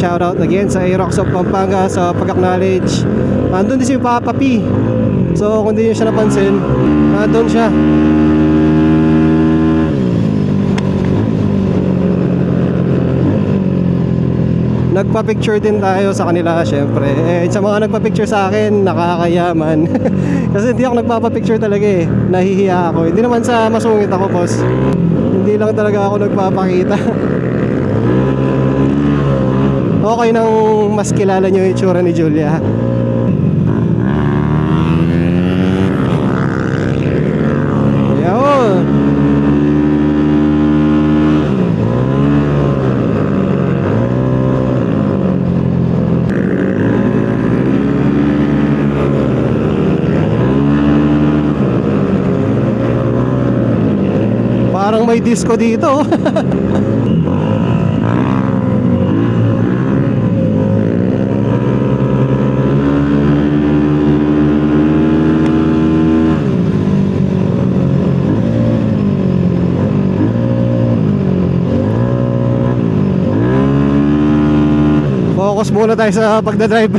shoutout again sa Aerox of Pampanga sa pag-acknowledge. Andun din si Papa P. So kung di nyo siya napansin, andun siya. Nagpa-picture din tayo sa kanila syempre. Sa mga nagpa-picture sa akin, nakakayaman. Kasi hindi ako nagpapa-picture talaga eh. Nahihiya ako. Hindi naman sa masungit ako, boss. Hindi lang talaga ako nagpapakita. Okay nang mas kilala nyo yung itsura ni Julia. Ayun. Parang may disco dito. Focus muna tayo sa pagdadrive.